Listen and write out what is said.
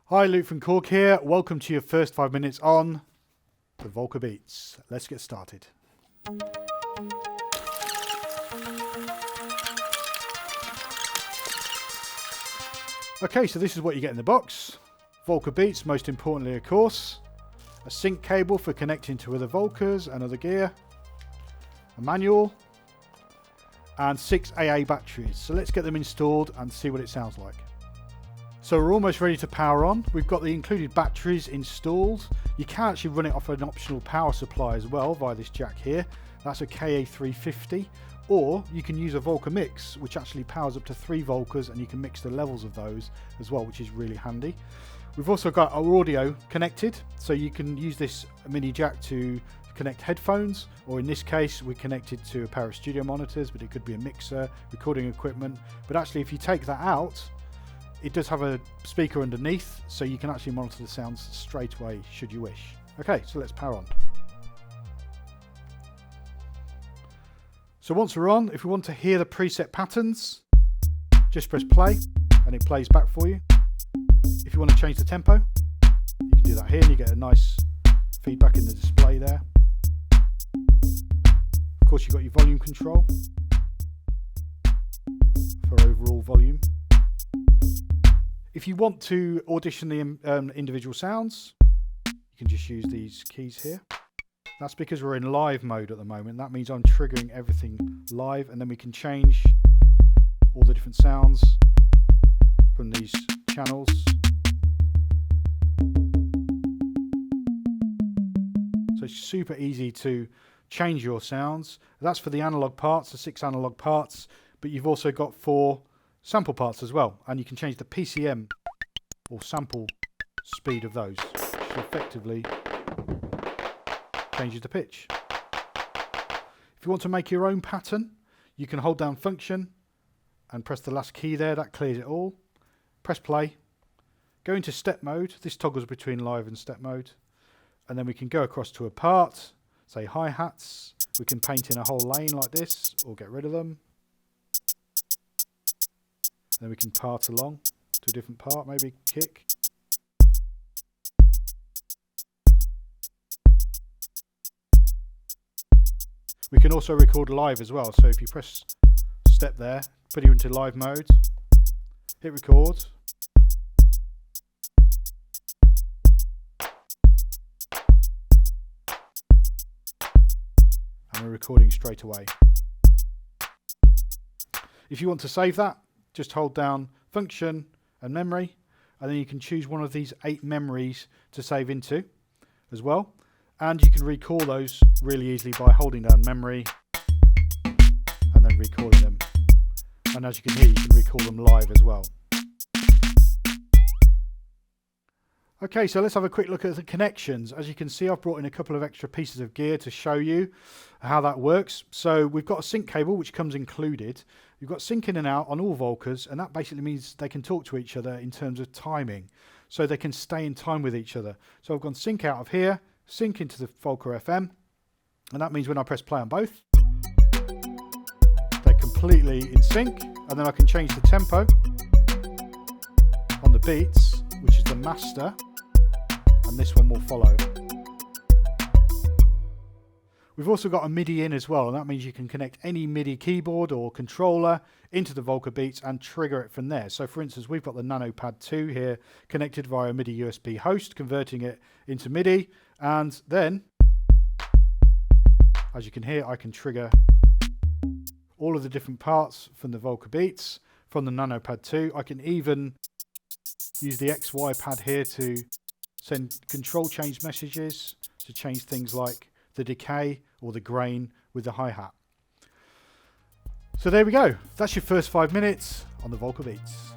Hi, Luke from Korg here. Welcome to your first 5 minutes on the Volca Beats. Let's get started. Okay, so this is what you get in the box. Volca Beats, most importantly of course. A sync cable for connecting to other Volcas and other gear. A manual. And 6 AA batteries. So let's get them installed and see what it sounds like. So we're almost ready to power on. We've got the included batteries installed. You can actually run it off an optional power supply as well via this jack here. That's a KA350. Or you can use a Volca Mix, which actually powers up to 3 Volcas, and you can mix the levels of those as well, which is really handy. We've also got our audio connected, so you can use this mini jack to connect headphones, or in this case we connected to a pair of studio monitors, but it could be a mixer, recording equipment. But actually if you take that out, it does have a speaker underneath, so you can actually monitor the sounds straight away should you wish. Okay, so let's power on. So once we're on, if we want to hear the preset patterns, just press play and it plays back for you. If you want to change the tempo, you can do that here and you get a nice feedback in the display there. Of course, you've got your volume control for overall volume. If you want to audition the individual sounds, you can just use these keys here. That's because we're in live mode at the moment. That means I'm triggering everything live, and then we can change all the different sounds from these channels. So it's super easy to change your sounds. That's for the analog parts, the 6 analog parts, but you've also got 4 sample parts as well, and you can change the PCM or sample speed of those, which effectively changes the pitch. If you want to make your own pattern, you can hold down function and press the last key there. That clears it all. Press play, go into step mode. This toggles between live and step mode, and then we can go across to a part, say hi-hats. We can paint in a whole lane like this or get rid of them. Then we can part along to a different part, maybe kick. We can also record live as well. So if you press step there, put you into live mode, hit record. And we're recording straight away. If you want to save that, just hold down function and memory, and then you can choose one of these 8 memories to save into as well. And you can recall those really easily by holding down memory and then recalling them. And as you can hear, you can recall them live as well. Okay, so let's have a quick look at the connections. As you can see, I've brought in a couple of extra pieces of gear to show you how that works. So we've got a sync cable, which comes included. You've got sync in and out on all Volcas, and that basically means they can talk to each other in terms of timing. So they can stay in time with each other. So I've gone sync out of here, sync into the Volca FM, and that means when I press play on both, they're completely in sync. And then I can change the tempo on the beats, which is the master, and this one will follow. We've also got a MIDI in as well, and that means you can connect any MIDI keyboard or controller into the Volca Beats and trigger it from there. So for instance, we've got the NanoPad 2 here connected via MIDI USB host, converting it into MIDI, and then, as you can hear, I can trigger all of the different parts from the Volca Beats from the NanoPad 2. I can even use the XY pad here to send control change messages to change things like the decay or the grain with the hi-hat. So there we go. That's your first 5 minutes on the Volca Beats.